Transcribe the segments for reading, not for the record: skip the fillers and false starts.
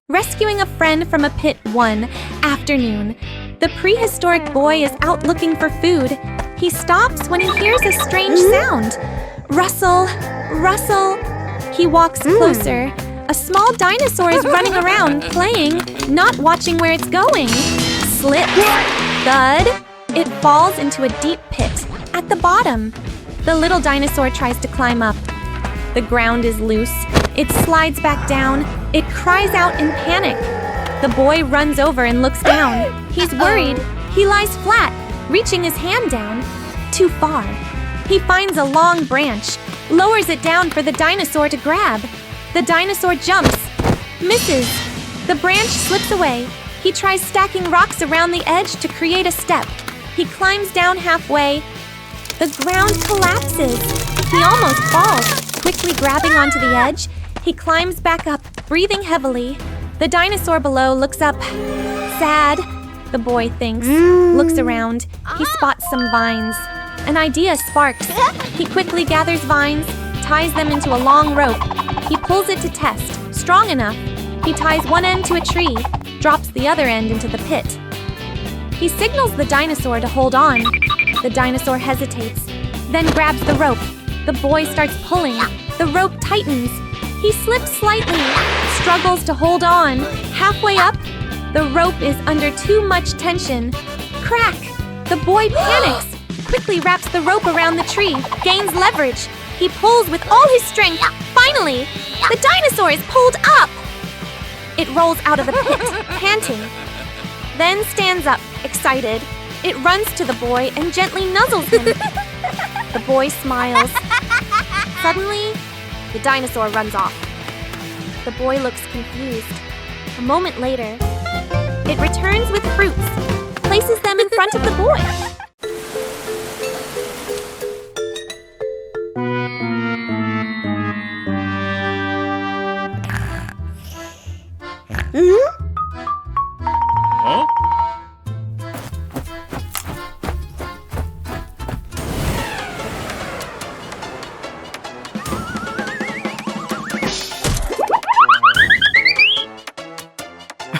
Rescuing a friend from a pit one afternoon. The prehistoric boy is out looking for food. He stops when he hears a strange sound. Rustle, rustle. He walks closer. A small dinosaur is running around, playing, not watching where it's going. Slip, thud. It falls into a deep pit at the bottom. The little dinosaur tries to climb up. The ground is loose. It slides back down. It cries out in panic. The boy runs over and looks down. He's worried. He lies flat, reaching his hand down. Too far. He finds a long branch, lowers it down for the dinosaur to grab. The dinosaur jumps, misses. The branch slips away. He tries stacking rocks around the edge to create a step. He climbs down halfway. The ground collapses. He almost falls. Quickly grabbing onto the edge, he climbs back up, breathing heavily. The dinosaur below looks up. Sad, the boy thinks. Looks around. He spots some vines. An idea sparks. He quickly gathers vines, ties them into a long rope. He pulls it to test. Strong enough. He ties one end to a tree, drops the other end into the pit. He signals the dinosaur to hold on. The dinosaur hesitates, then grabs the rope. The boy starts pulling. The rope tightens. He slips slightly, struggles to hold on. Halfway up, the rope is under too much tension. Crack! The boy panics, quickly wraps the rope around the tree, gains leverage. He pulls with all his strength. Finally, the dinosaur is pulled up! It rolls out of the pit, panting. Then stands up, excited. It runs to the boy and gently nuzzles him. The boy smiles. Suddenly, the dinosaur runs off. The boy looks confused. A moment later, it returns with fruits, places them in front of the boy.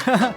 Huh?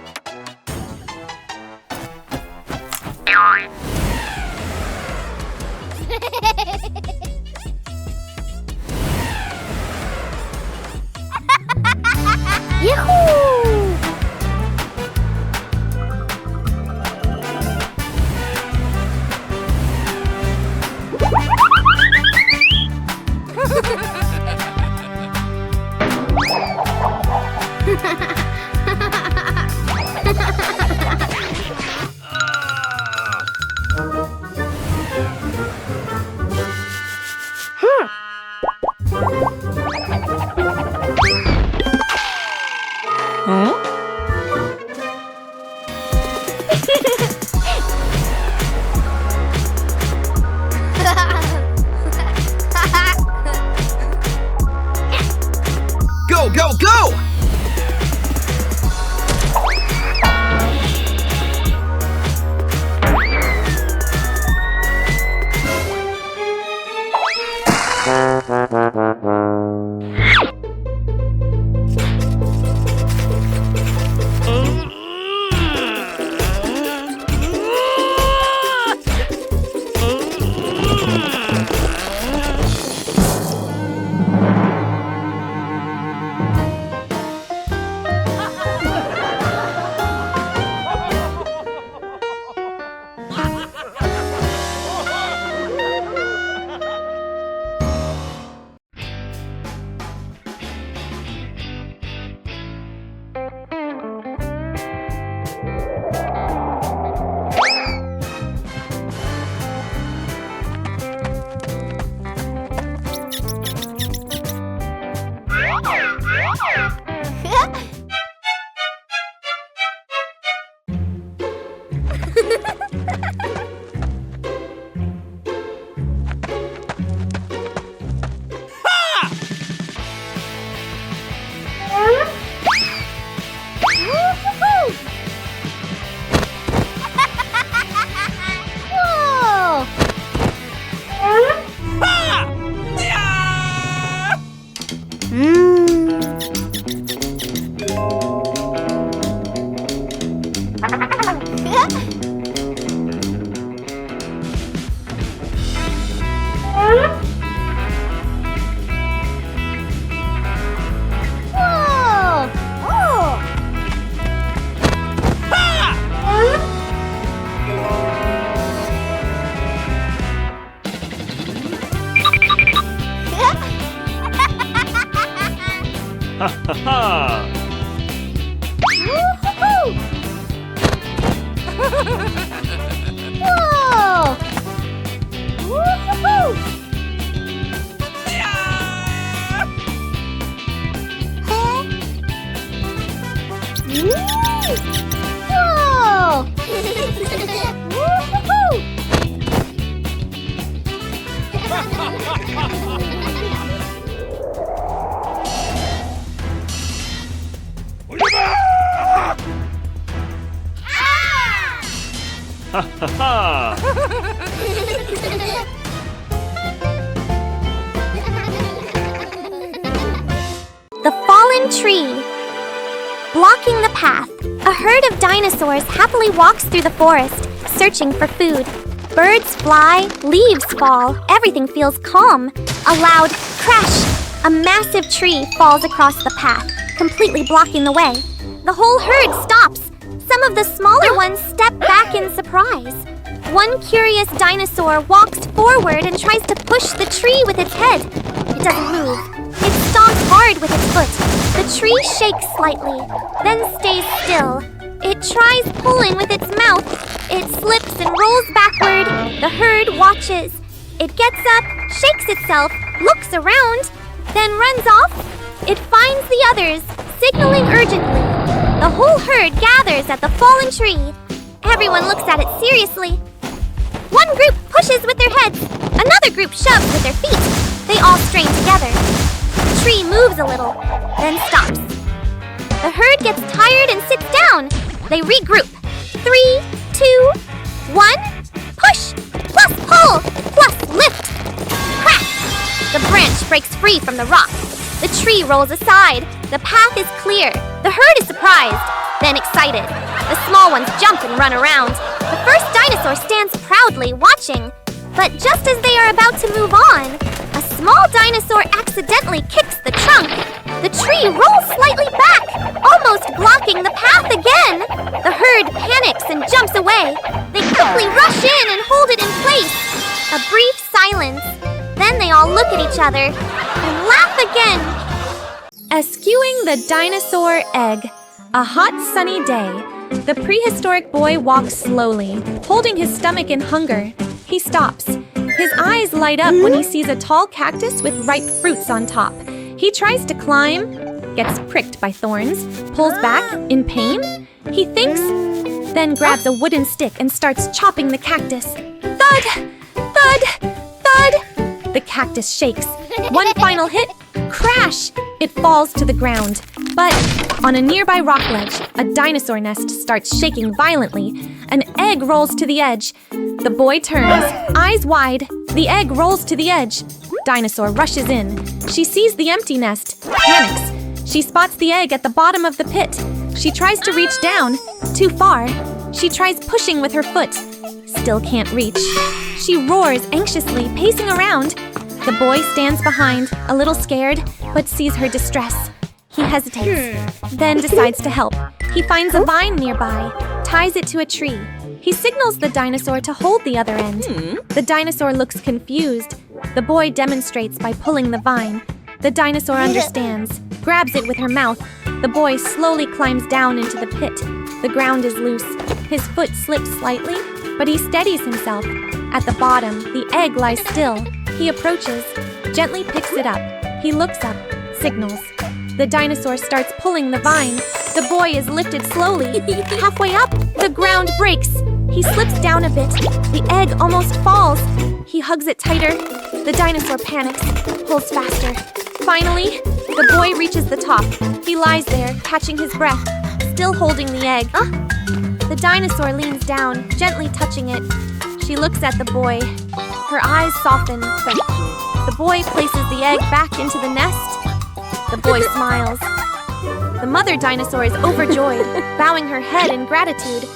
Woo-hoo-hoo! Whoa! Woo-hoo-hoo! Huh? Whoa! Woo-hoo-hoo! Ha ha ha! The fallen tree. Blocking the path, a herd of dinosaurs happily walks through the forest, searching for food. Birds fly, leaves fall, everything feels calm. A loud crash! A massive tree falls across the path, completely blocking the way. The whole herd stops. Some of the smaller ones step back in surprise. One curious dinosaur walks forward and tries to push the tree with its head. It doesn't move. It stomps hard with its foot. The tree shakes slightly, then stays still. It tries pulling with its mouth. It slips and rolls backward. The herd watches. It gets up, shakes itself, looks around, then runs off. It finds the others, signaling urgently. The whole herd gathers at the fallen tree. Everyone looks at it seriously. One group pushes with their heads. Another group shoves with their feet. They all strain together. The tree moves a little, then stops. The herd gets tired and sits down. They regroup. 3, 2, 1. Push, plus pull, plus lift. Crack! The branch breaks free from the rock. The tree rolls aside. The path is clear. The herd is surprised, then excited. The small ones jump and run around. The first dinosaur stands proudly watching. But just as they are about to move on, a small dinosaur accidentally kicks the trunk. The tree rolls slightly back, almost blocking the path again. The herd panics and jumps away. They quickly rush in and hold it in place. A brief silence. Then they all look at each other and laugh again. Eschewing the dinosaur egg. A hot, sunny day. The prehistoric boy walks slowly, holding his stomach in hunger. He stops. His eyes light up when he sees a tall cactus with ripe fruits on top. He tries to climb, gets pricked by thorns, pulls back in pain. He thinks, then grabs a wooden stick and starts chopping the cactus. Thud! Thud! Thud! The cactus shakes. One final hit, crash! It falls to the ground. But on a nearby rock ledge, a dinosaur nest starts shaking violently. An egg rolls to the edge. The boy turns, eyes wide. The egg rolls to the edge. Dinosaur rushes in. She sees the empty nest, panics. She spots the egg at the bottom of the pit. She tries to reach down, too far. She tries pushing with her foot. Still can't reach. She roars anxiously, pacing around. The boy stands behind, a little scared, but sees her distress. He hesitates, then decides to help. He finds a vine nearby, ties it to a tree. He signals the dinosaur to hold the other end. The dinosaur looks confused. The boy demonstrates by pulling the vine. The dinosaur understands, grabs it with her mouth. The boy slowly climbs down into the pit. The ground is loose. His foot slips slightly, but he steadies himself. At the bottom, the egg lies still. He approaches, gently picks it up. He looks up, signals. The dinosaur starts pulling the vine. The boy is lifted slowly. Halfway up, the ground breaks. He slips down a bit. The egg almost falls. He hugs it tighter. The dinosaur panics, pulls faster. Finally, the boy reaches the top. He lies there, catching his breath, still holding the egg. The dinosaur leans down, gently touching it. She looks at the boy. Her eyes soften, but the boy places the egg back into the nest. The boy smiles. The mother dinosaur is overjoyed, bowing her head in gratitude.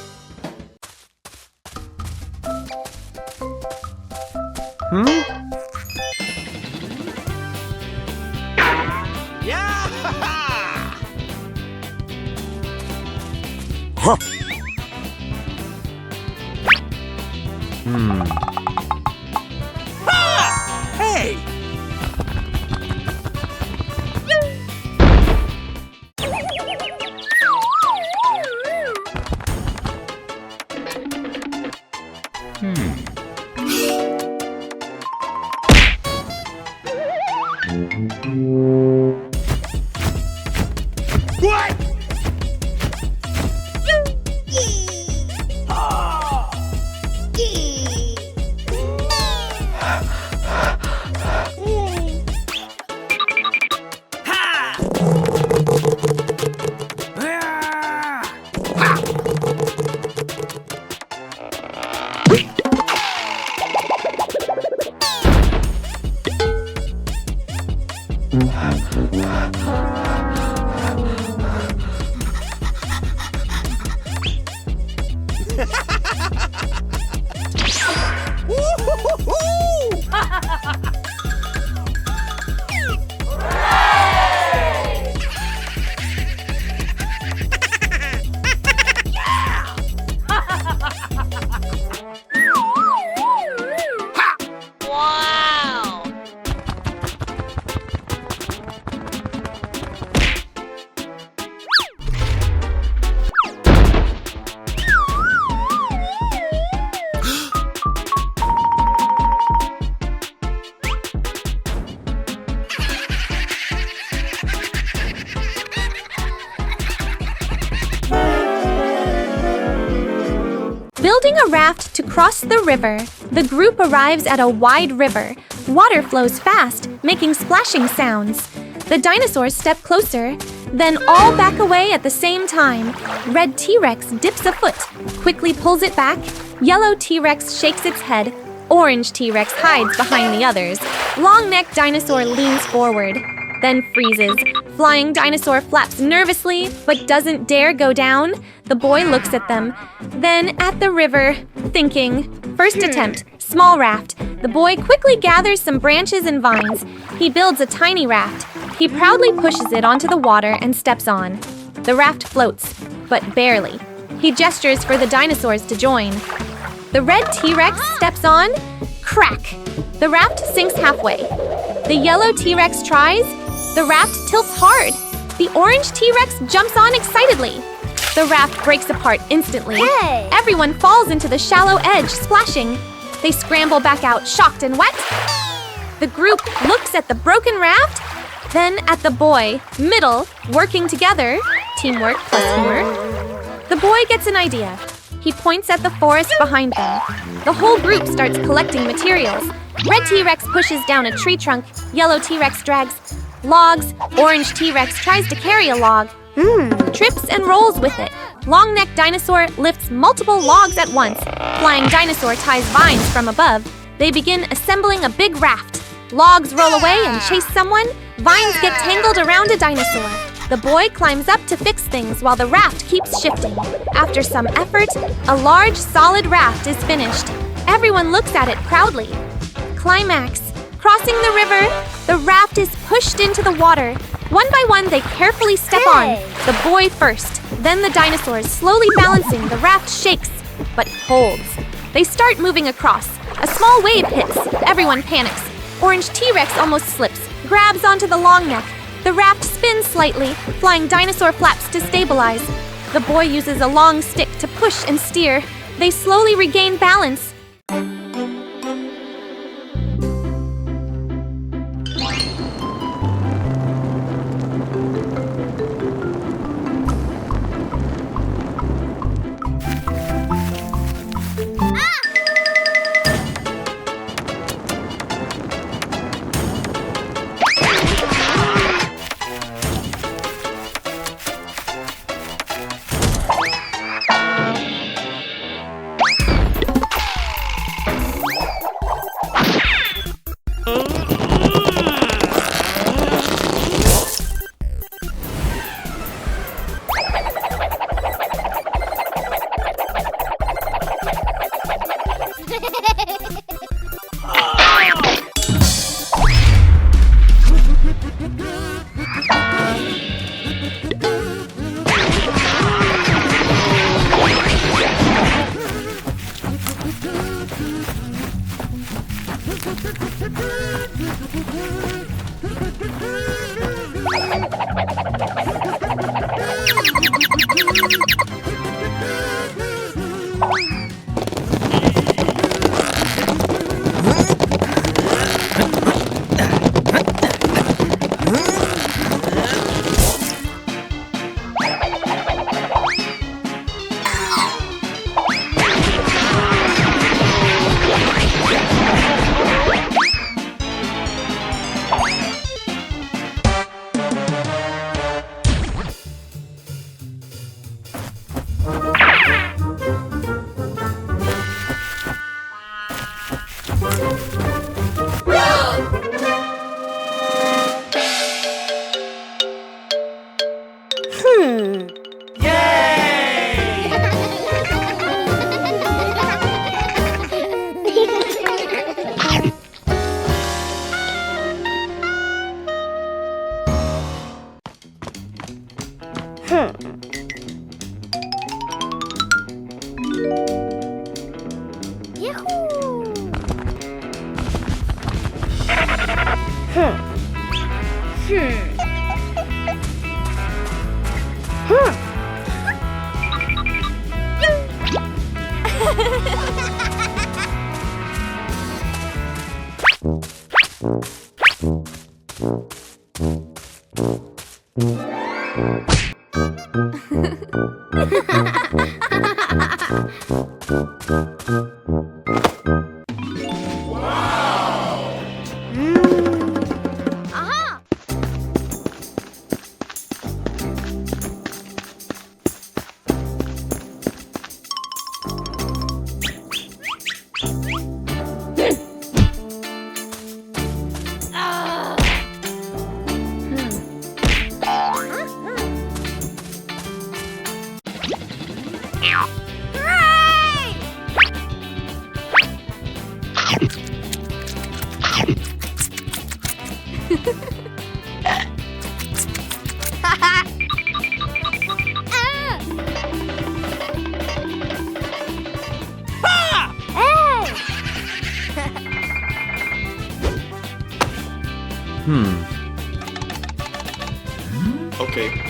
Building a raft to cross the river, the group arrives at a wide river. Water flows fast, making splashing sounds. The dinosaurs step closer, then all back away at the same time. Red T-Rex dips a foot, quickly pulls it back. Yellow T-Rex shakes its head. Orange T-Rex hides behind the others. Long-necked dinosaur leans forward, then freezes. Flying dinosaur flaps nervously, but doesn't dare go down. The boy looks at them, then at the river, thinking. First attempt, small raft. The boy quickly gathers some branches and vines. He builds a tiny raft. He proudly pushes it onto the water and steps on. The raft floats, but barely. He gestures for the dinosaurs to join. The red T-Rex steps on. Crack! The raft sinks halfway. The yellow T-Rex tries. The raft tilts hard. The orange T-Rex jumps on excitedly. The raft breaks apart instantly. Hey! Everyone falls into the shallow edge, splashing. They scramble back out, shocked and wet. The group looks at the broken raft, then at the boy, middle, working together. Teamwork plus humor. The boy gets an idea. He points at the forest behind them. The whole group starts collecting materials. Red T-Rex pushes down a tree trunk. Yellow T-Rex drags logs. Orange T-Rex tries to carry a log. Trips and rolls with it. Long-necked dinosaur lifts multiple logs at once. Flying dinosaur ties vines from above. They begin assembling a big raft. Logs roll away and chase someone. Vines get tangled around a dinosaur. The boy climbs up to fix things while the raft keeps shifting. After some effort, a large, solid raft is finished. Everyone looks at it proudly. Climax. Crossing the river, the raft is pushed into the water. One by one, they carefully step on. The boy first, then the dinosaurs, slowly balancing. The raft shakes, but holds. They start moving across. A small wave hits. Everyone panics. Orange T-Rex almost slips, grabs onto the long neck. The raft spins slightly, flying dinosaur flaps to stabilize. The boy uses a long stick to push and steer. They slowly regain balance. Okay.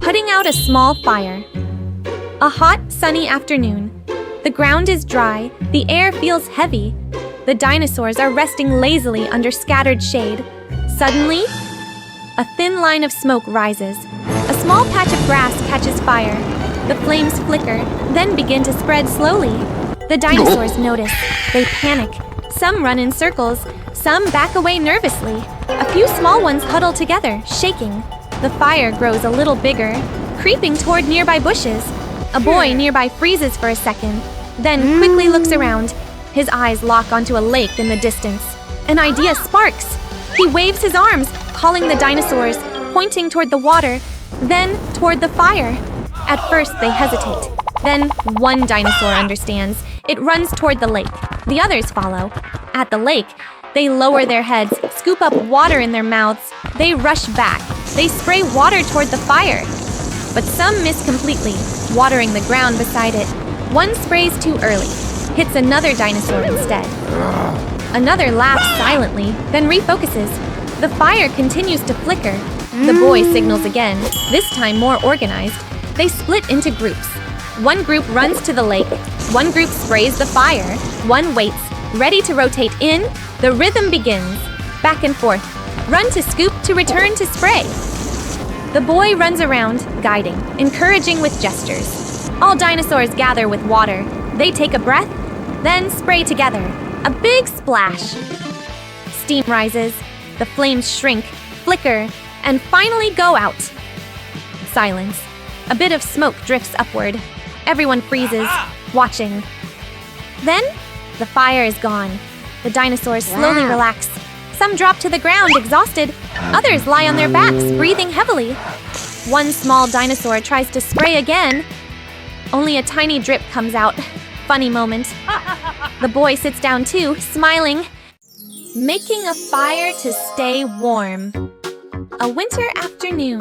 Putting out a small fire. A hot, sunny afternoon. The ground is dry, the air feels heavy. The dinosaurs are resting lazily under scattered shade. Suddenly, a thin line of smoke rises. A small patch of grass catches fire. The flames flicker, then begin to spread slowly. The dinosaurs notice. They panic. Some run in circles, some back away nervously. A few small ones huddle together, shaking. The fire grows a little bigger, creeping toward nearby bushes. A boy nearby freezes for a second, then quickly looks around. His eyes lock onto a lake in the distance. An idea sparks. He waves his arms, calling the dinosaurs, pointing toward the water, then toward the fire. At first, they hesitate. Then one dinosaur understands. It runs toward the lake. The others follow. At the lake, they lower their heads, scoop up water in their mouths. They rush back. They spray water toward the fire. But some miss completely, watering the ground beside it. One sprays too early, hits another dinosaur instead. Another laughs silently, then refocuses. The fire continues to flicker. The boy signals again, this time more organized. They split into groups. One group runs to the lake. One group sprays the fire. One waits, ready to rotate in. The rhythm begins. Back and forth. Run to scoop to return to spray. The boy runs around, guiding, encouraging with gestures. All dinosaurs gather with water. They take a breath, then spray together. A big splash. Steam rises. The flames shrink, flicker, and finally go out. Silence. A bit of smoke drifts upward. Everyone freezes, watching. Then, the fire is gone. The dinosaurs slowly relax. Some drop to the ground, exhausted. Others lie on their backs, breathing heavily. One small dinosaur tries to spray again. Only a tiny drip comes out. Funny moment. The boy sits down too, smiling. Making a fire to stay warm. A winter afternoon.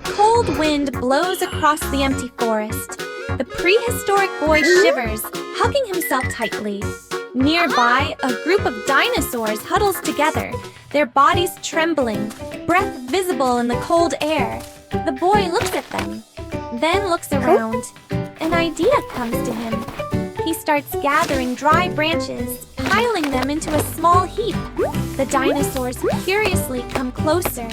Cold wind blows across the empty forest. The prehistoric boy shivers, hugging himself tightly. Nearby, a group of dinosaurs huddles together, their bodies trembling, breath visible in the cold air. The boy looks at them, then looks around. An idea comes to him. He starts gathering dry branches, piling them into a small heap. The dinosaurs curiously come closer.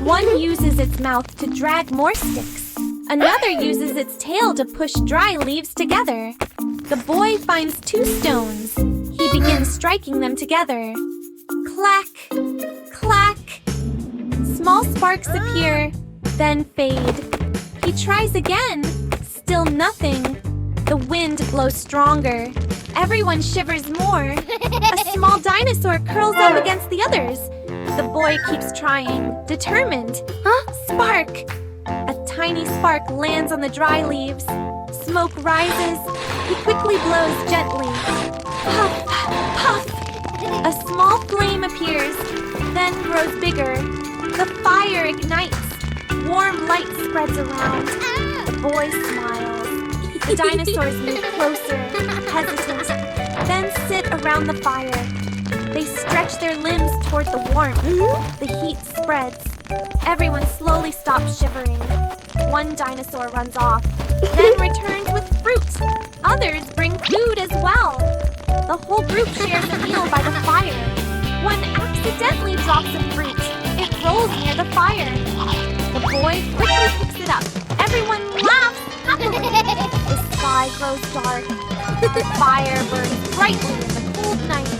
One uses its mouth to drag more sticks. Another uses its tail to push dry leaves together. The boy finds 2 stones. He begins striking them together. Clack, clack. Small sparks appear, then fade. He tries again. Still nothing. The wind blows stronger. Everyone shivers more. A small dinosaur curls up against the others. The boy keeps trying, determined. Spark! A tiny spark lands on the dry leaves. Smoke rises. He quickly blows gently. Puff, puff. A small flame appears, then grows bigger. The fire ignites. Warm light spreads around. The boy smiles. The dinosaurs move closer, hesitant, then sit around the fire. They stretch their limbs toward the warmth. The heat spreads. Everyone slowly stops shivering. One dinosaur runs off, then returns with fruit. Others bring food as well. The whole group shares a meal by the fire. One accidentally drops a fruit. It rolls near the fire. The boy quickly picks it up. Everyone laughs happily. The sky grows dark. The fire burns brightly in the cold night.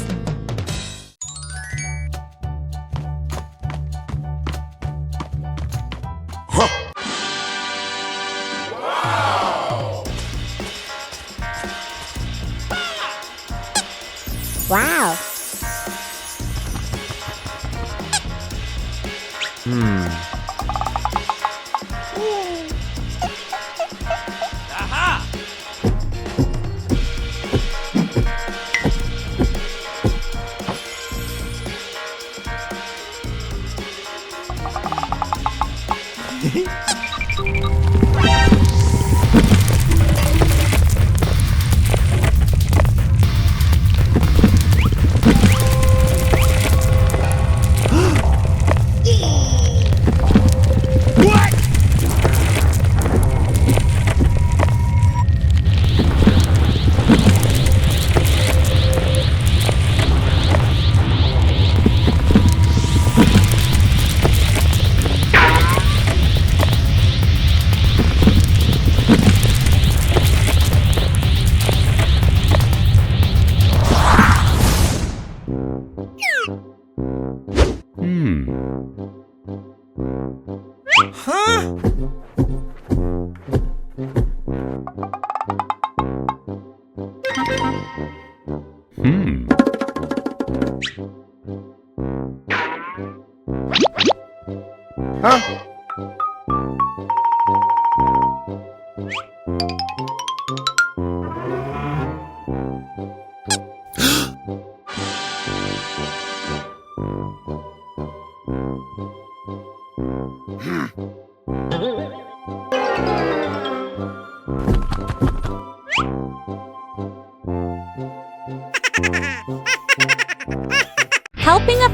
Wow.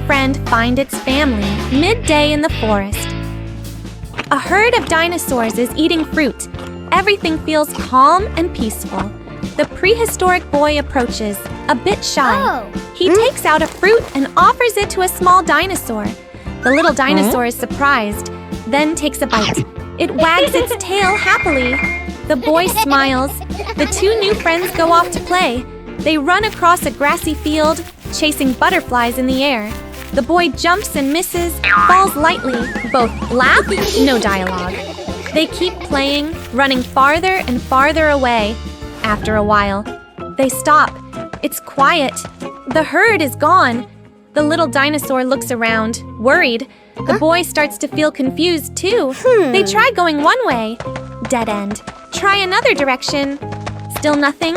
friend find its family midday in the forest. A herd of dinosaurs is eating fruit. Everything feels calm and peaceful. The prehistoric boy approaches, a bit shy. He takes out a fruit and offers it to a small dinosaur. The little dinosaur is surprised, then takes a bite. It wags its tail happily. The boy smiles. The two new friends go off to play. They run across a grassy field, chasing butterflies in the air. The boy jumps and misses, falls lightly. Both laugh, no dialogue. They keep playing, running farther and farther away. After a while, they stop. It's quiet. The herd is gone. The little dinosaur looks around, worried. The boy starts to feel confused too. They try going one way. Dead end. Try another direction. Still nothing.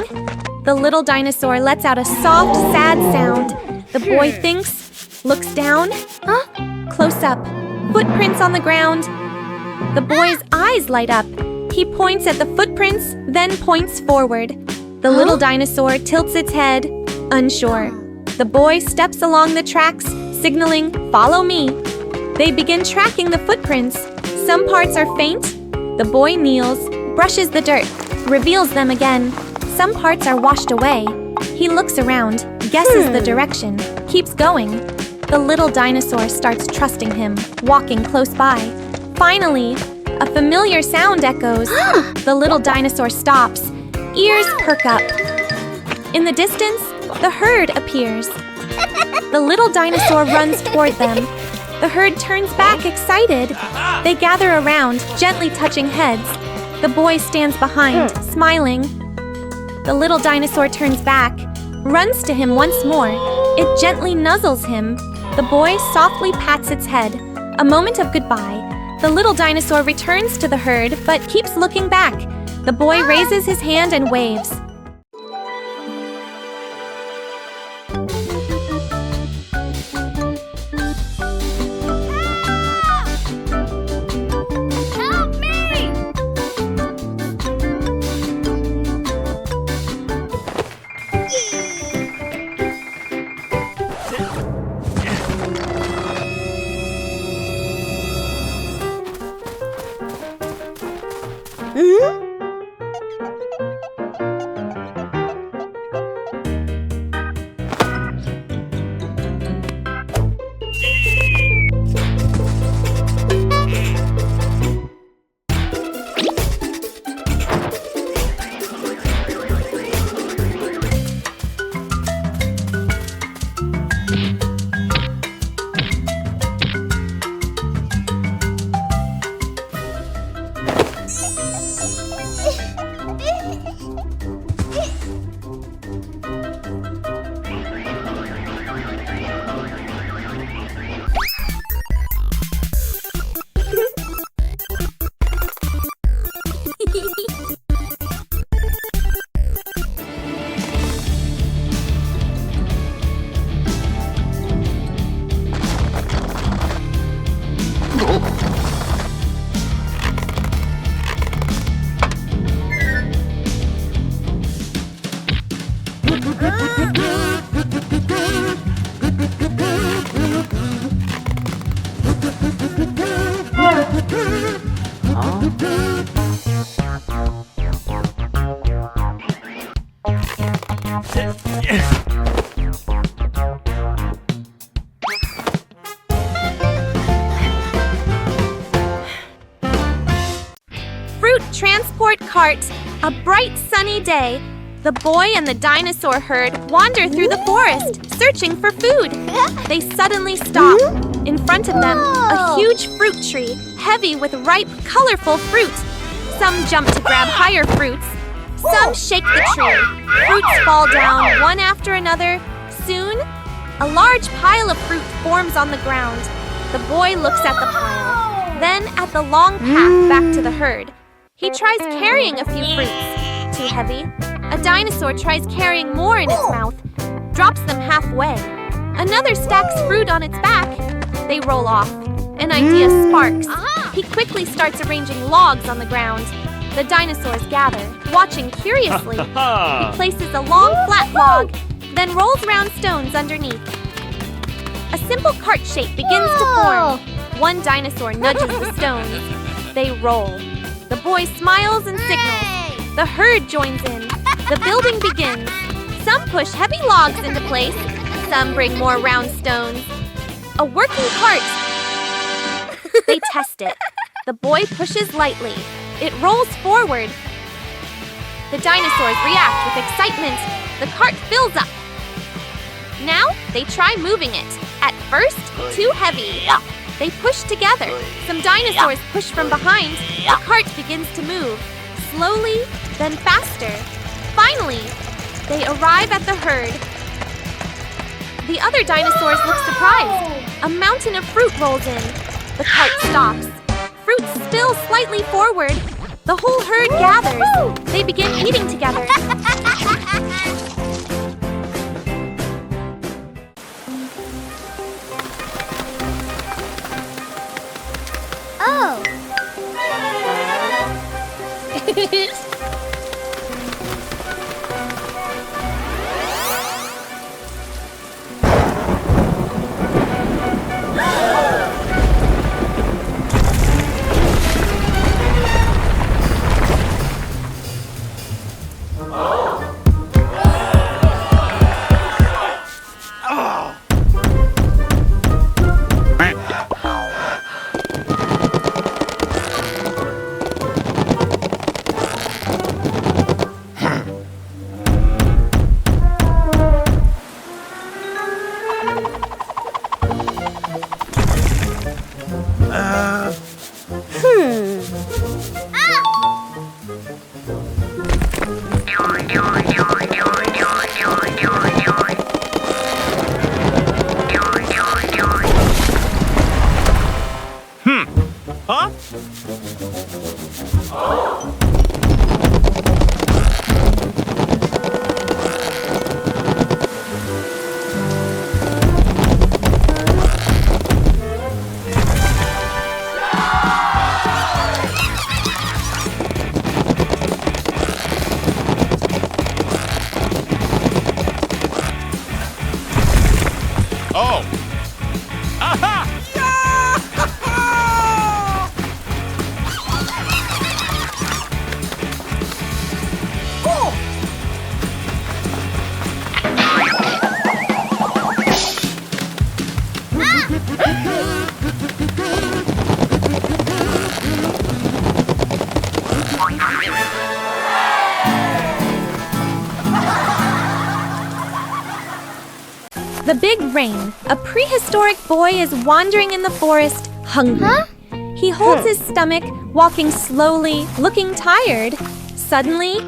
The little dinosaur lets out a soft, sad sound. The boy thinks, looks down. Close up. Footprints on the ground. The boy's eyes light up. He points at the footprints, then points forward. The little dinosaur tilts its head, unsure. The boy steps along the tracks, signaling, "Follow me." They begin tracking the footprints. Some parts are faint. The boy kneels, brushes the dirt, reveals them again. Some parts are washed away. He looks around, guesses the direction, keeps going. The little dinosaur starts trusting him, walking close by. Finally, a familiar sound echoes. The little dinosaur stops. Ears perk up. In the distance, the herd appears. The little dinosaur runs toward them. The herd turns back excited. They gather around, gently touching heads. The boy stands behind, smiling. The little dinosaur turns back, runs to him once more. It gently nuzzles him. The boy softly pats its head. A moment of goodbye. The little dinosaur returns to the herd, but keeps looking back. The boy raises his hand and waves. Help me! Fruit transport cart. A bright sunny day. The boy and the dinosaur herd wander through the forest, searching for food. They suddenly stop. In front of them, a huge fruit tree, heavy with ripe, colorful fruit. Some jump to grab higher fruits. Some shake the tree. Fruits fall down one after another. Soon, a large pile of fruit forms on the ground. The boy looks at the pile, then at the long path back to the herd. He tries carrying a few fruits. Too heavy. A dinosaur tries carrying more in its mouth, drops them halfway. Another stacks fruit on its back. They roll off. An idea sparks. He quickly starts arranging logs on the ground. The dinosaurs gather, watching curiously. He places a long, flat log, then rolls round stones underneath. A simple cart shape begins to form. One dinosaur nudges the stones. They roll. The boy smiles and signals. The herd joins in. The building begins. Some push heavy logs into place. Some bring more round stones. A working cart. They test it. The boy pushes lightly. It rolls forward. The dinosaurs react with excitement. The cart fills up. Now they try moving it. At first, too heavy. They push together. Some dinosaurs push from behind. The cart begins to move. Slowly, then faster. Finally, they arrive at the herd. The other dinosaurs look surprised. A mountain of fruit rolls in. The cart stops. Fruit still slightly forward. The whole herd gathers. They begin eating together. Oh! Huh? Oh! Aha! The Big Rain. A prehistoric boy is wandering in the forest, hungry. He holds his stomach, walking slowly, looking tired. Suddenly,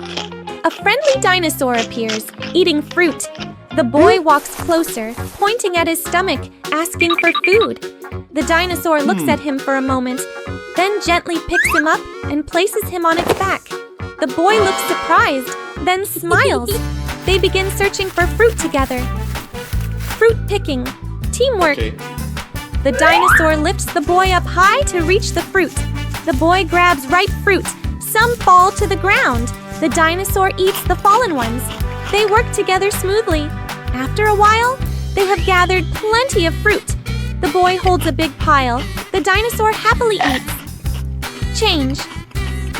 a friendly dinosaur appears, eating fruit. The boy walks closer, pointing at his stomach, asking for food. The dinosaur looks at him for a moment, then gently picks him up and places him on its back. The boy looks surprised, then smiles. They begin searching for fruit together. Fruit picking. Teamwork. Okay. The dinosaur lifts the boy up high to reach the fruit. The boy grabs ripe fruit. Some fall to the ground. The dinosaur eats the fallen ones. They work together smoothly. After a while, they have gathered plenty of fruit. The boy holds a big pile. The dinosaur happily eats. Change.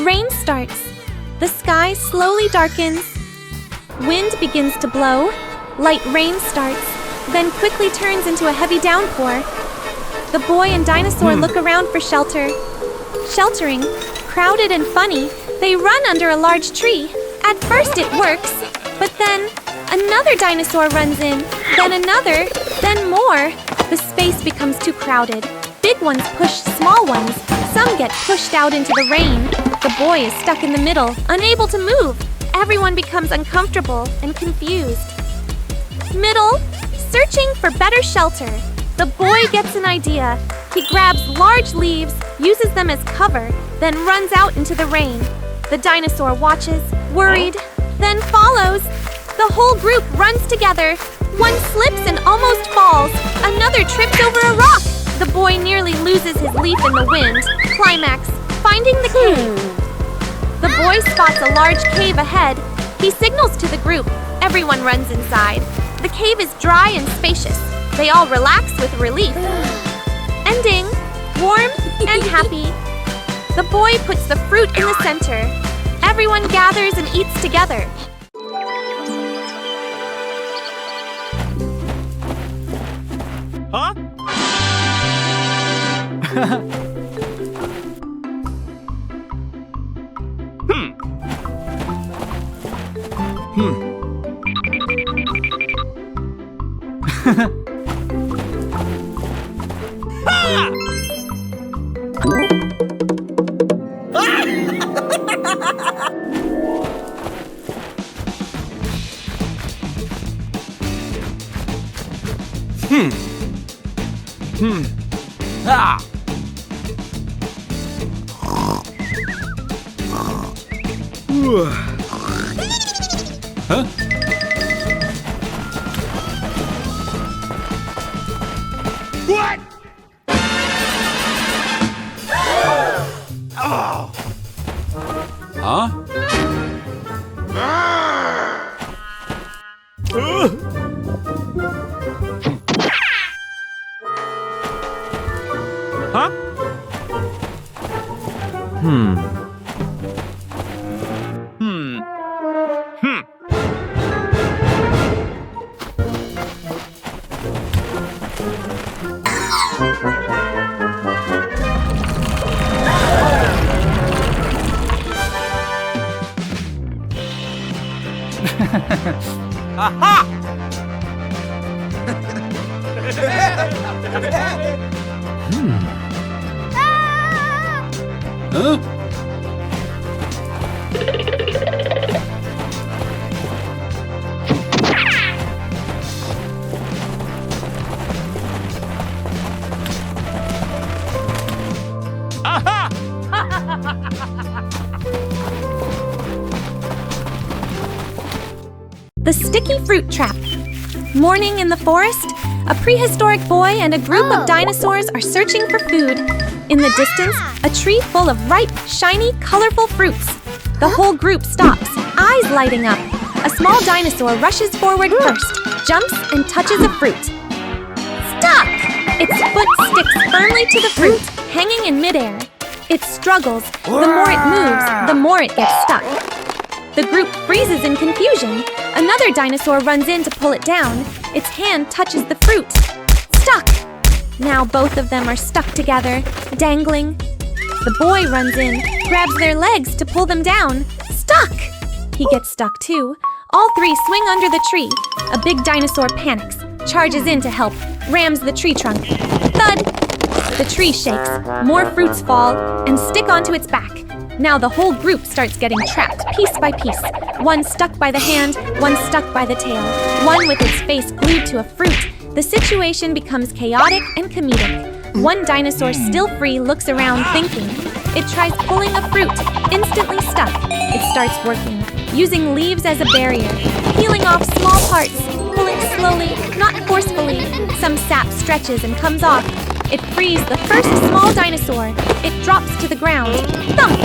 Rain starts. The sky slowly darkens. Wind begins to blow. Light rain starts, then quickly turns into a heavy downpour. The boy and dinosaur look around for shelter. Sheltering, crowded and funny, they run under a large tree. At first it works, but then another dinosaur runs in, then another, then more. The space becomes too crowded. Big ones push small ones. Some get pushed out into the rain. The boy is stuck in the middle, unable to move. Everyone becomes uncomfortable and confused. Middle, searching for better shelter. The boy gets an idea. He grabs large leaves, uses them as cover, then runs out into the rain. The dinosaur watches, worried, then follows. The whole group runs together. One slips and almost falls. Another trips over a rock. The boy nearly loses his leaf in the wind. Climax, finding the cave. The boy spots a large cave ahead. He signals to the group. Everyone runs inside. The cave is dry and spacious. They all relax with relief. Ending, warm and happy. The boy puts the fruit in the center. Everyone gathers and eats together. Huh? What? Oh. Huh? Huh? Aha! Huh? Aha! The sticky fruit trap. Morning in the forest, a prehistoric boy and a group of dinosaurs are searching for food. In the distance, a tree full of ripe, shiny, colorful fruits. The whole group stops, eyes lighting up. A small dinosaur rushes forward first, jumps and touches a fruit. Stuck! Its foot sticks firmly to the fruit, hanging in midair. It struggles. The more it moves, the more it gets stuck. The group freezes in confusion. Another dinosaur runs in to pull it down. Its hand touches the fruit. Stuck! Now both of them are stuck together, dangling. The boy runs in, grabs their legs to pull them down. Stuck! He gets stuck too. All three swing under the tree. A big dinosaur panics, charges in to help, rams the tree trunk. Thud! The tree shakes, more fruits fall, and stick onto its back. Now the whole group starts getting trapped piece by piece. One stuck by the hand, one stuck by the tail, one with its face glued to a fruit. The situation becomes chaotic and comedic. One dinosaur still free looks around thinking. It tries pulling a fruit, instantly stuck. It starts working, using leaves as a barrier, peeling off small parts, pulling slowly, not forcefully. Some sap stretches and comes off. It frees the first small dinosaur. It drops to the ground. Thump!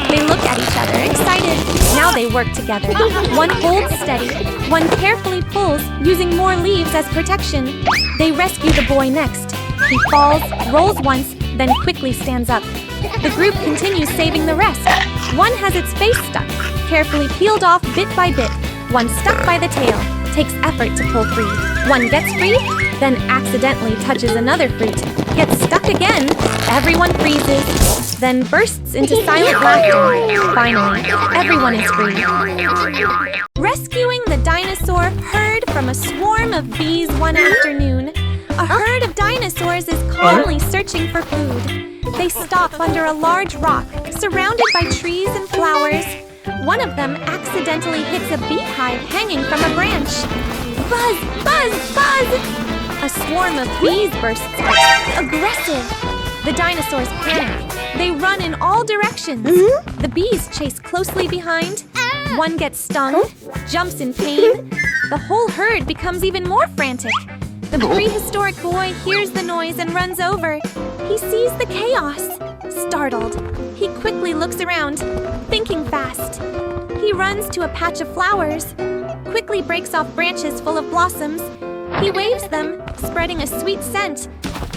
They look at each other, excited. Now they work together. One holds steady. One carefully pulls, using more leaves as protection. They rescue the boy next. He falls, rolls once, then quickly stands up. The group continues saving the rest. One has its face stuck, carefully peeled off bit by bit. One stuck by the tail, takes effort to pull free. One gets free, then accidentally touches another fruit, gets stuck again. Everyone freezes, then bursts into silent laughter. Finally, everyone is free. Rescuing the dinosaur herd from a swarm of bees one afternoon. A herd of dinosaurs is calmly searching for food. They stop under a large rock, surrounded by trees and flowers. One of them accidentally hits a beehive hanging from a branch. Buzz! Buzz! Buzz! A swarm of bees bursts out, aggressive. The dinosaurs panic. They run in all directions. The bees chase closely behind. One gets stung, jumps in pain. The whole herd becomes even more frantic. The prehistoric boy hears the noise and runs over. He sees the chaos. Startled, he quickly looks around, thinking fast. He runs to a patch of flowers, quickly breaks off branches full of blossoms, He waves them, spreading a sweet scent.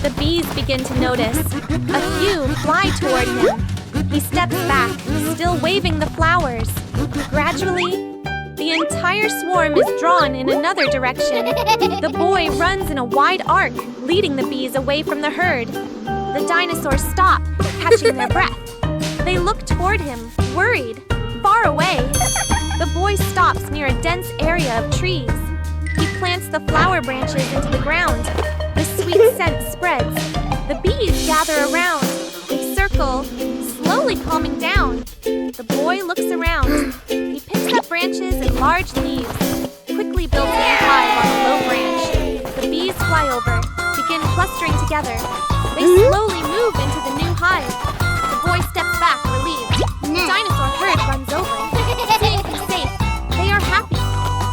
The bees begin to notice. A few fly toward him. He steps back, still waving the flowers. Gradually, the entire swarm is drawn in another direction. The boy runs in a wide arc, leading the bees away from the herd. The dinosaurs stop, catching their breath. They look toward him, worried, far away. The boy stops near a dense area of trees. He plants the flower branches into the ground. The sweet scent spreads. The bees gather around. They circle, slowly calming down. The boy looks around. He picks up branches and large leaves, quickly builds a hive on a low branch. The bees fly over, begin clustering together. They slowly move into the new hive. The boy steps back, relieved. The dinosaur herd runs over. Seeing him safe, they are happy.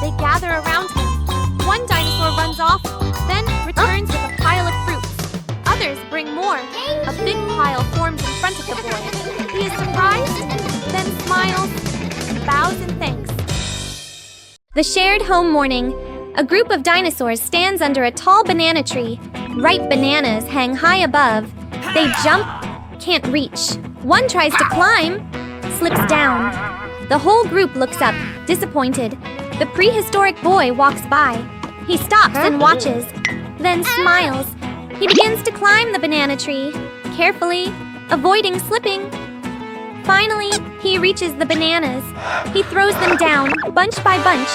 They gather around him. One dinosaur runs off, then returns with a pile of fruits. Others bring more. A big pile forms in front of the boy. He is surprised, then smiles, bows in thanks. The shared home morning. A group of dinosaurs stands under a tall banana tree. Ripe bananas hang high above. They jump, can't reach. One tries to climb, slips down. The whole group looks up, disappointed. The prehistoric boy walks by. He stops and watches, then smiles. He begins to climb the banana tree, carefully, avoiding slipping. Finally, he reaches the bananas. He throws them down, bunch by bunch.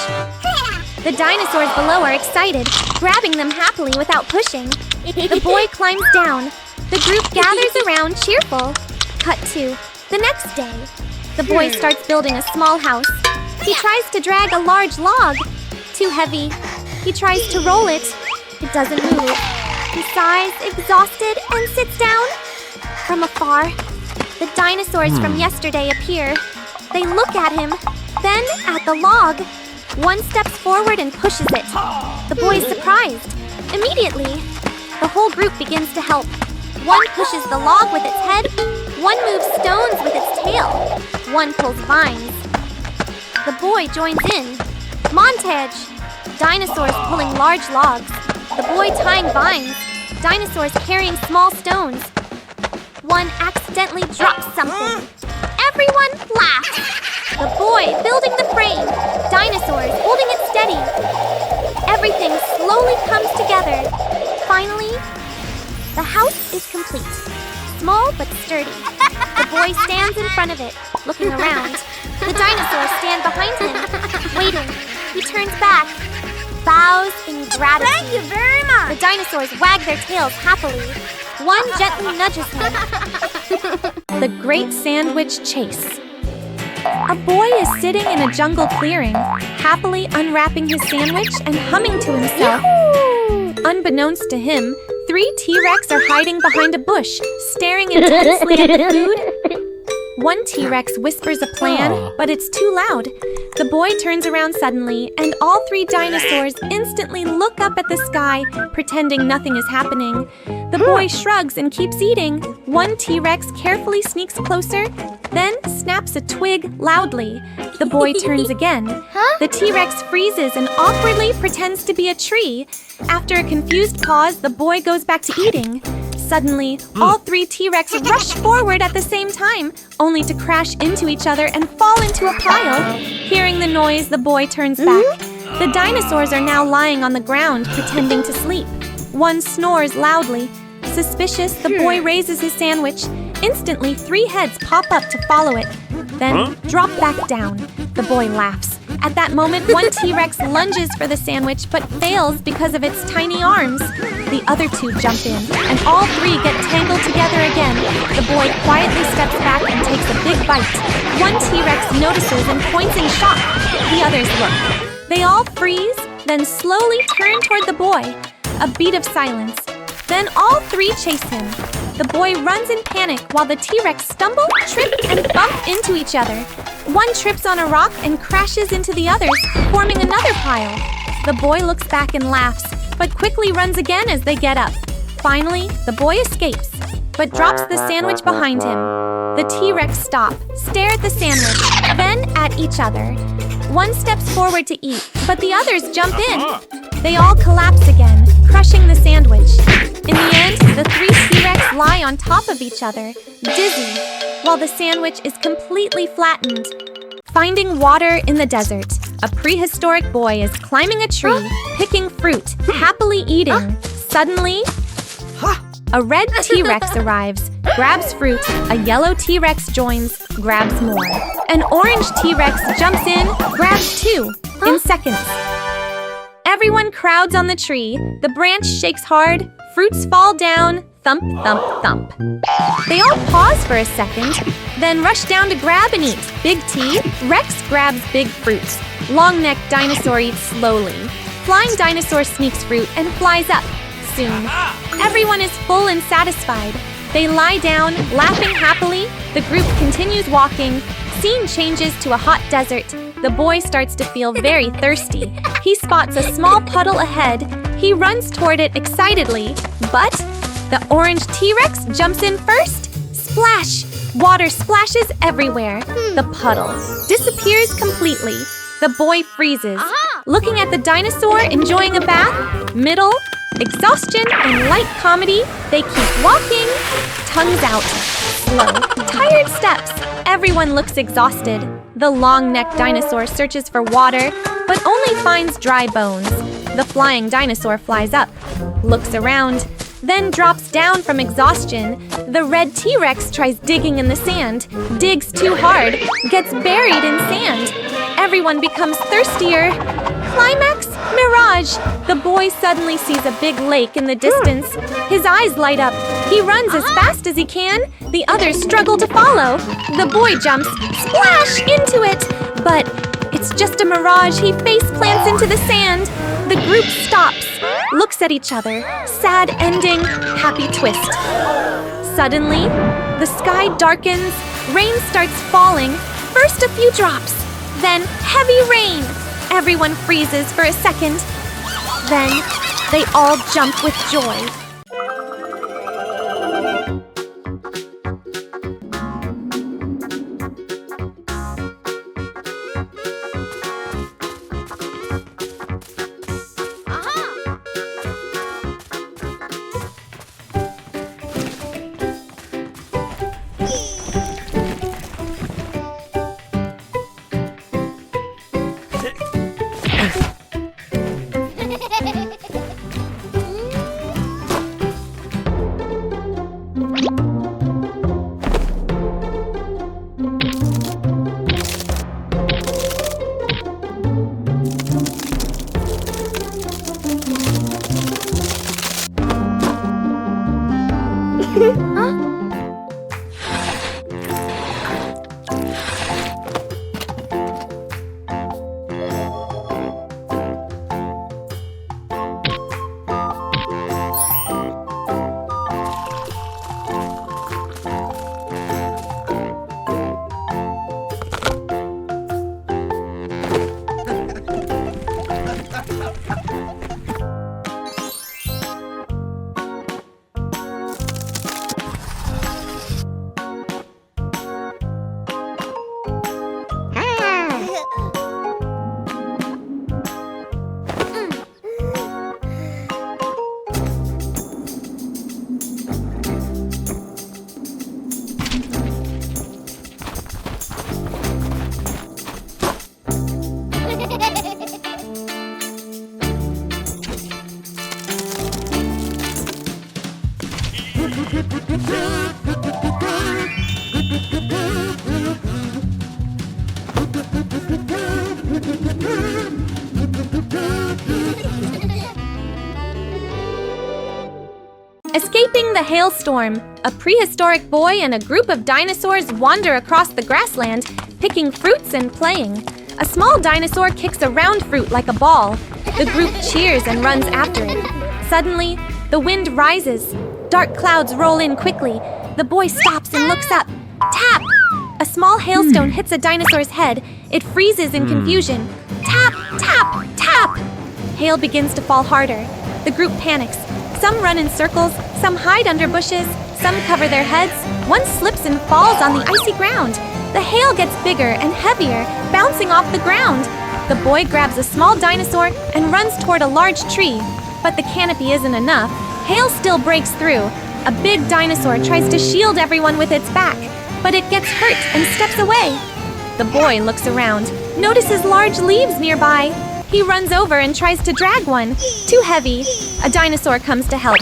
The dinosaurs below are excited, grabbing them happily without pushing. The boy climbs down. The group gathers around, cheerful. Cut to the next day. The boy starts building a small house. He tries to drag a large log. Too heavy. He tries to roll it. It doesn't move. He sighs, exhausted, and sits down. From afar, the dinosaurs from yesterday appear. They look at him, then at the log. One steps forward and pushes it. The boy is surprised. Immediately, the whole group begins to help. One pushes the log with its head. One moves stones with its tail. One pulls vines. The boy joins in. Montage. Dinosaurs pulling large logs. The boy tying vines. Dinosaurs carrying small stones. One accidentally drops something. Everyone laughs. The boy building the frame. Dinosaurs holding it steady. Everything slowly comes together. Finally, the house is complete. Small but sturdy. The boy stands in front of it, looking around. The dinosaurs stand behind him, waiting. He turns back, bows in gratitude. Thank you very much. The dinosaurs wag their tails happily. One gently nudges him. The Great Sandwich Chase. A boy is sitting in a jungle clearing, happily unwrapping his sandwich and humming to himself. Unbeknownst to him, 3 T-Rex are hiding behind a bush, staring intensely at the food. One T-Rex whispers a plan, but it's too loud. The boy turns around suddenly, and all 3 dinosaurs instantly look up at the sky, pretending nothing is happening. The boy shrugs and keeps eating. One T-Rex carefully sneaks closer, then snaps a twig loudly. The boy turns again. The T-Rex freezes and awkwardly pretends to be a tree. After a confused pause, the boy goes back to eating. Suddenly, all 3 T-Rex rush forward at the same time, only to crash into each other and fall into a pile. Hearing the noise, the boy turns back. The dinosaurs are now lying on the ground, pretending to sleep. One snores loudly. Suspicious, the boy raises his sandwich. Instantly, 3 heads pop up to follow it, then drop back down. The boy laughs. At that moment, one T-Rex lunges for the sandwich but fails because of its tiny arms. The other 2 jump in, and all 3 get tangled together again. The boy quietly steps back and takes a big bite. One T-Rex notices and points in shock. The others look. They all freeze, then slowly turn toward the boy. A beat of silence. Then all 3 chase him. The boy runs in panic while the T-Rex stumble, trip, and bump into each other. One trips on a rock and crashes into the others, forming another pile. The boy looks back and laughs, but quickly runs again as they get up. Finally, the boy escapes, but drops the sandwich behind him. The T-Rex stop, stare at the sandwich, then at each other. One steps forward to eat, but the others jump in. They all collapse again, crushing the sandwich. In the end, the 3 T-Rex lie on top of each other, dizzy, while the sandwich is completely flattened. Finding water in the desert, a prehistoric boy is climbing a tree, picking fruit, happily eating. Suddenly, a red T-Rex arrives, grabs fruit, a yellow T-Rex joins, grabs more. An orange T-Rex jumps in, grabs 2, in seconds. Everyone crowds on the tree, the branch shakes hard, fruits fall down, thump, thump, thump. They all pause for a second, then rush down to grab and eat. Big T, Rex grabs big fruits. Long-necked dinosaur eats slowly. Flying dinosaur sneaks fruit and flies up. Soon, everyone is full and satisfied. They lie down, laughing happily. The group continues walking. Scene changes to a hot desert. The boy starts to feel very thirsty. He spots a small puddle ahead. He runs toward it excitedly, but the orange T-Rex jumps in first. Splash! Water splashes everywhere. The puddle disappears completely. The boy freezes. Looking at the dinosaur enjoying a bath, middle, exhaustion, and light comedy, they keep walking. Tongues out. Slow, tired steps. Everyone looks exhausted. The long-necked dinosaur searches for water, but only finds dry bones. The flying dinosaur flies up, looks around, then drops down from exhaustion. The red T-Rex tries digging in the sand, digs too hard, gets buried in sand. Everyone becomes thirstier. Climax, mirage. The boy suddenly sees a big lake in the distance. His eyes light up. He runs as fast as he can. The others struggle to follow. The boy jumps, splash, into it. But it's just a mirage. He face plants into the sand. The group stops, looks at each other. Sad ending, happy twist. Suddenly, the sky darkens. Rain starts falling. First a few drops, then heavy rain. Everyone freezes for a second. Then they all jump with joy. Escaping the hailstorm, a prehistoric boy and a group of dinosaurs wander across the grassland, picking fruits and playing. A small dinosaur kicks a round fruit like a ball. The group cheers and runs after it. Suddenly, the wind rises. Dark clouds roll in quickly. The boy stops and looks up. Tap! A small hailstone hits a dinosaur's head. It freezes in confusion. Tap! Tap! Tap! Hail begins to fall harder. The group panics. Some run in circles, some hide under bushes, some cover their heads. One slips and falls on the icy ground. The hail gets bigger and heavier, bouncing off the ground. The boy grabs a small dinosaur and runs toward a large tree. But the canopy isn't enough. Hail still breaks through. A big dinosaur tries to shield everyone with its back, but it gets hurt and steps away. The boy looks around, notices large leaves nearby. He runs over and tries to drag one. Too heavy. A dinosaur comes to help.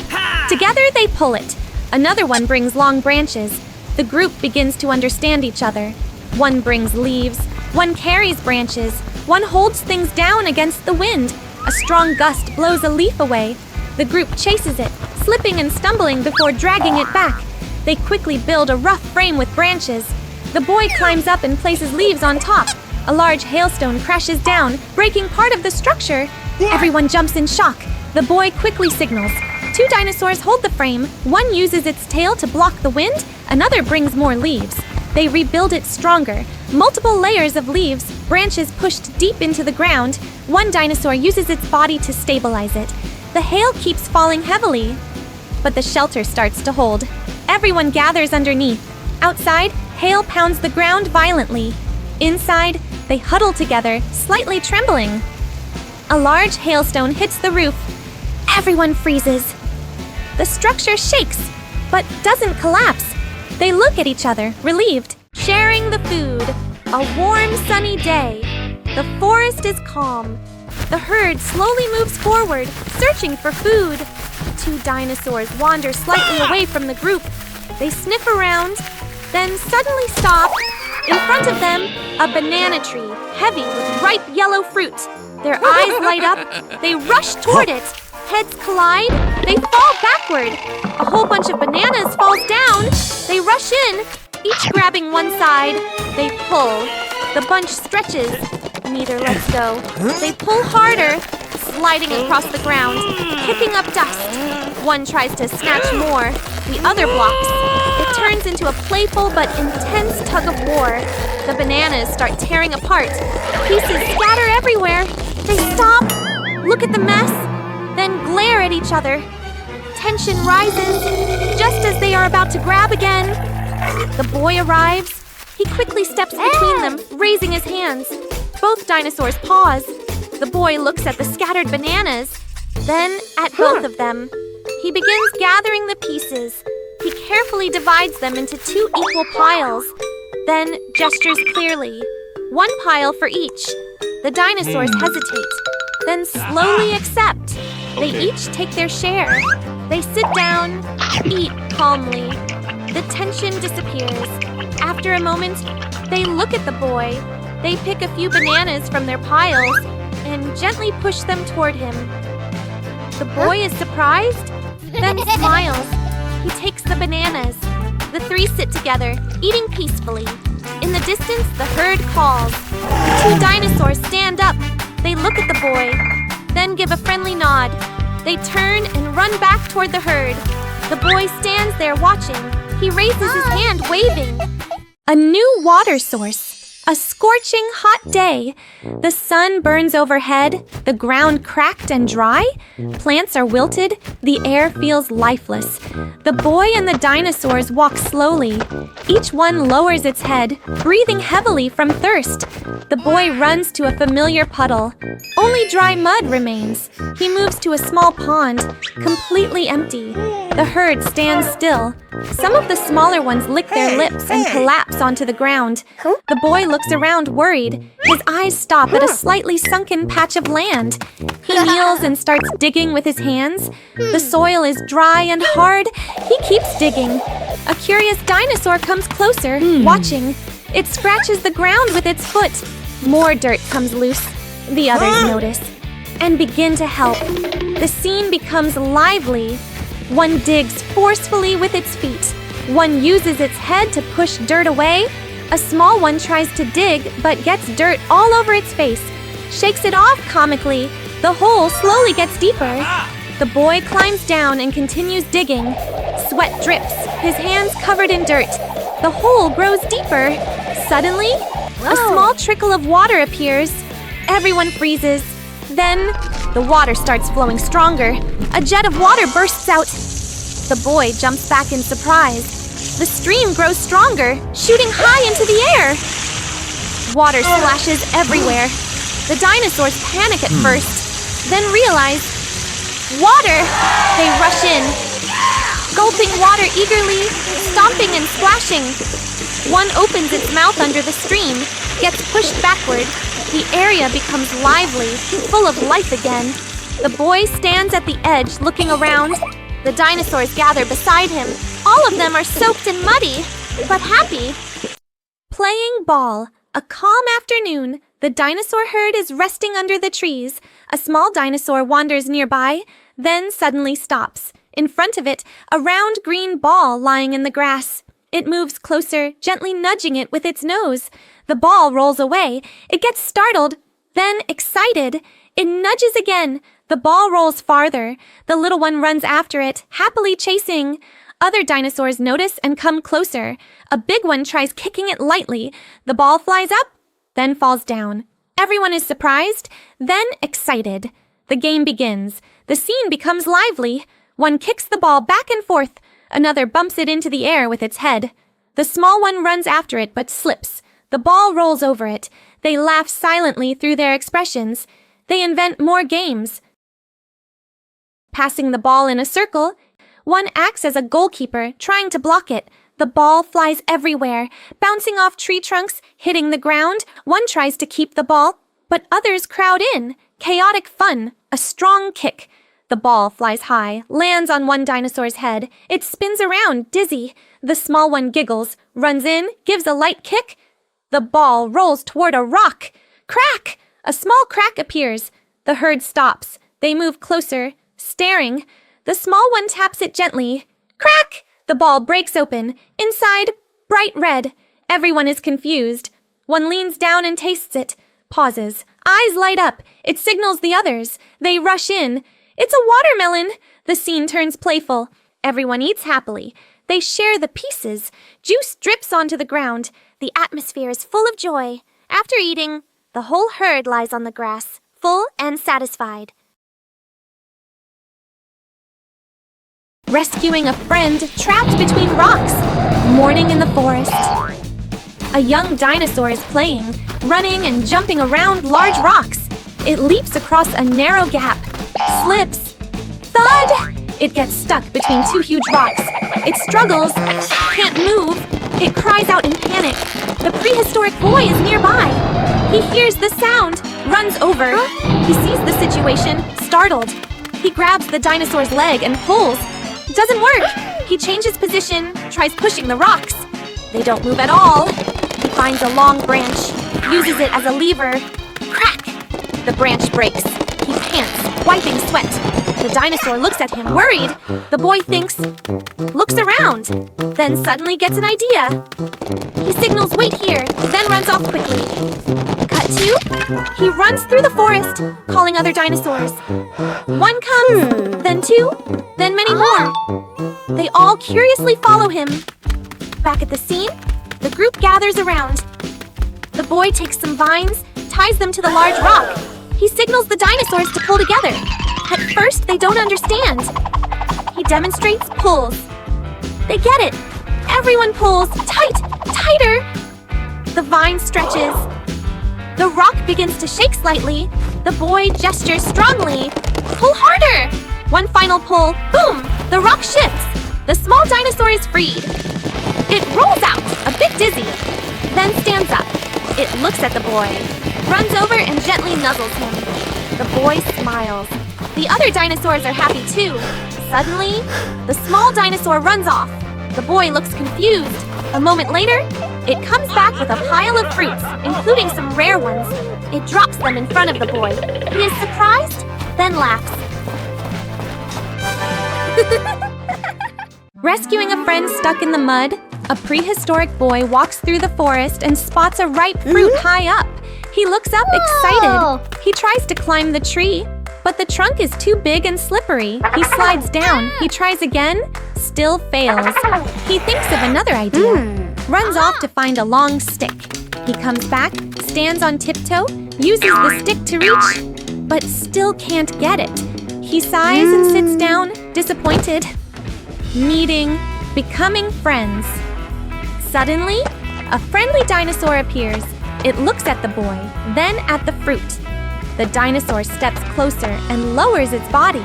Together they pull it. Another one brings long branches. The group begins to understand each other. One brings leaves, one carries branches, one holds things down against the wind. A strong gust blows a leaf away. The group chases it, slipping and stumbling before dragging it back. They quickly build a rough frame with branches. The boy climbs up and places leaves on top. A large hailstone crashes down, breaking part of the structure. Everyone jumps in shock. The boy quickly signals. 2 dinosaurs hold the frame. One uses its tail to block the wind. Another brings more leaves. They rebuild it stronger. Multiple layers of leaves, branches pushed deep into the ground. One dinosaur uses its body to stabilize it. The hail keeps falling heavily, but the shelter starts to hold. Everyone gathers underneath. Outside, hail pounds the ground violently. Inside, they huddle together, slightly trembling. A large hailstone hits the roof. Everyone freezes. The structure shakes, but doesn't collapse. They look at each other, relieved. Sharing the food. A warm, sunny day. The forest is calm. The herd slowly moves forward, searching for food. 2 dinosaurs wander slightly away from the group. They sniff around, then suddenly stop. In front of them, a banana tree, heavy with ripe yellow fruit. Their eyes light up. They rush toward it. Heads collide. They fall backward. A whole bunch of bananas falls down. They rush in, each grabbing one side. They pull. The bunch stretches. Neither lets go. They pull harder, sliding across the ground, kicking up dust. One tries to snatch more. The other blocks. It turns into a playful but intense tug of war. The bananas start tearing apart. Pieces scatter everywhere. They stop, look at the mess, then glare at each other. Tension rises, just as they are about to grab again. The boy arrives. He quickly steps between them, raising his hands. Both dinosaurs pause. The boy looks at the scattered bananas, then at both of them. He begins gathering the pieces. He carefully divides them into 2 equal piles, then gestures clearly. 1 pile for each. The dinosaurs hesitate, then slowly accept. They each take their share. They sit down, eat calmly. The tension disappears. After a moment, they look at the boy. They pick a few bananas from their piles and gently push them toward him. The boy is surprised, then smiles. He takes the bananas. The 3 sit together, eating peacefully. In the distance, the herd calls. The 2 dinosaurs stand up. They look at the boy, then give a friendly nod. They turn and run back toward the herd. The boy stands there watching. He raises his hand, waving. A new water source. A scorching hot day. The sun burns overhead, the ground cracked and dry. Plants are wilted, the air feels lifeless. The boy and the dinosaurs walk slowly. Each one lowers its head, breathing heavily from thirst. The boy runs to a familiar puddle. Only dry mud remains. He moves to a small pond, completely empty. The herd stands still. Some of the smaller ones lick their lips and collapse onto the ground. The boy looks around worried. His eyes stop at a slightly sunken patch of land. He kneels and starts digging with his hands. The soil is dry and hard. He keeps digging. A curious dinosaur comes closer, watching. It scratches the ground with its foot. More dirt comes loose. The others notice and begin to help. The scene becomes lively. One digs forcefully with its feet. One uses its head to push dirt away. A small one tries to dig, but gets dirt all over its face. Shakes it off comically. The hole slowly gets deeper. The boy climbs down and continues digging. Sweat drips, his hands covered in dirt. The hole grows deeper. Suddenly, a small trickle of water appears. Everyone freezes. Then, the water starts flowing stronger. A jet of water bursts out. The boy jumps back in surprise. The stream grows stronger, shooting high into the air. Water splashes everywhere. The dinosaurs panic at first, then realize, water! They rush in, gulping water eagerly, stomping and splashing. One opens its mouth under the stream, gets pushed backward. The area becomes lively, full of life again. The boy stands at the edge, looking around. The dinosaurs gather beside him. All of them are soaked and muddy, but happy. Playing ball. A calm afternoon. The dinosaur herd is resting under the trees. A small dinosaur wanders nearby, then suddenly stops. In front of it, a round green ball lying in the grass. It moves closer, gently nudging it with its nose. The ball rolls away. It gets startled, then excited. It nudges again. The ball rolls farther. The little one runs after it, happily chasing. Other dinosaurs notice and come closer. A big one tries kicking it lightly. The ball flies up, then falls down. Everyone is surprised, then excited. The game begins. The scene becomes lively. One kicks the ball back and forth. Another bumps it into the air with its head. The small one runs after it but slips. The ball rolls over it. They laugh silently through their expressions. They invent more games. Passing the ball in a circle, one acts as a goalkeeper, trying to block it. The ball flies everywhere, bouncing off tree trunks, hitting the ground. One tries to keep the ball, but others crowd in. Chaotic fun, a strong kick. The ball flies high, lands on one dinosaur's head. It spins around, dizzy. The small one giggles, runs in, gives a light kick. The ball rolls toward a rock. Crack! A small crack appears. The herd stops. They move closer, staring. The small one taps it gently. Crack! The ball breaks open. Inside, bright red. Everyone is confused. One leans down and tastes it. Pauses. Eyes light up. It signals the others. They rush in. It's a watermelon. The scene turns playful. Everyone eats happily. They share the pieces. Juice drips onto the ground. The atmosphere is full of joy. After eating, the whole herd lies on the grass, full and satisfied. Rescuing a friend trapped between rocks. Morning in the forest. A young dinosaur is playing, running and jumping around large rocks. It leaps across a narrow gap, slips. Thud! It gets stuck between two huge rocks. It struggles, can't move. It cries out in panic. The prehistoric boy is nearby. He hears the sound, runs over. He sees the situation, startled. He grabs the dinosaur's leg and pulls. Doesn't work. He changes position, tries pushing the rocks. They don't move at all. He finds a long branch, uses it as a lever. Crack! The branch breaks. He pants, wiping sweat. The dinosaur looks at him, worried. The boy thinks, looks around, then suddenly gets an idea. He signals, wait here, then runs off quickly. Cut to, he runs through the forest, calling other dinosaurs. One comes, then two, then many more. They all curiously follow him. Back at the scene, the group gathers around. The boy takes some vines, ties them to the large rock. He signals the dinosaurs to pull together. At first, they don't understand. He demonstrates pulls. They get it. Everyone pulls. Tight! Tighter! The vine stretches. The rock begins to shake slightly. The boy gestures strongly. Pull harder! One final pull. Boom! The rock shifts. The small dinosaur is freed. It rolls out, a bit dizzy, then stands up. It looks at the boy, runs over and gently nuzzles him. The boy smiles. The other dinosaurs are happy too. Suddenly, the small dinosaur runs off. The boy looks confused. A moment later, it comes back with a pile of fruits, including some rare ones. It drops them in front of the boy. He is surprised, then laughs. Rescuing a friend stuck in the mud, a prehistoric boy walks through the forest and spots a ripe fruit high up. He looks up excited. He tries to climb the tree, but the trunk is too big and slippery. He slides down. He tries again, still fails. He thinks of another idea, runs off to find a long stick. He comes back, stands on tiptoe, uses the stick to reach, but still can't get it. He sighs and sits down, disappointed. Meeting, becoming friends. Suddenly, a friendly dinosaur appears. It looks at the boy, then at the fruit. The dinosaur steps closer and lowers its body.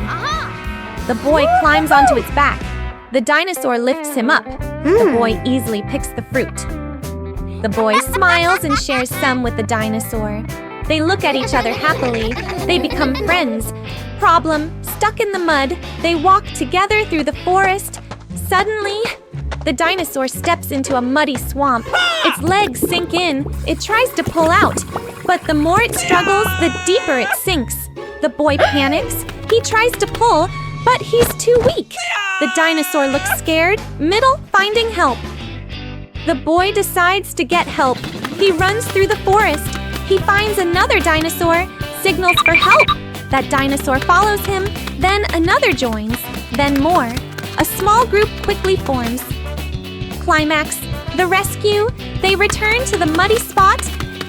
The boy climbs onto its back. The dinosaur lifts him up. The boy easily picks the fruit. The boy smiles and shares some with the dinosaur. They look at each other happily. They become friends. Problem, stuck in the mud, they walk together through the forest. Suddenly, the dinosaur steps into a muddy swamp. Its legs sink in. It tries to pull out, but the more it struggles, the deeper it sinks. The boy panics. He tries to pull, but he's too weak. The dinosaur looks scared, middle finding help. The boy decides to get help. He runs through the forest. He finds another dinosaur, signals for help. That dinosaur follows him, then another joins, then more. A small group quickly forms. Climax, the rescue. They return to the muddy spot.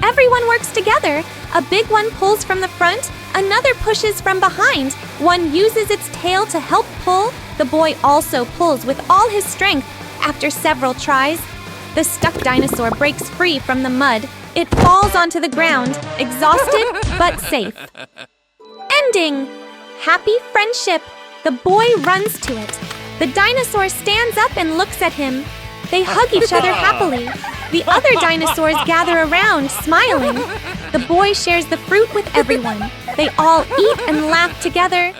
Everyone works together. A big one pulls from the front, another pushes from behind. One uses its tail to help pull. The boy also pulls with all his strength. After several tries, the stuck dinosaur breaks free from the mud. It falls onto the ground, exhausted but safe. Ending! Happy friendship. The boy runs to it. The dinosaur stands up and looks at him. They hug each other happily. The other dinosaurs gather around, smiling. The boy shares the fruit with everyone. They all eat and laugh together.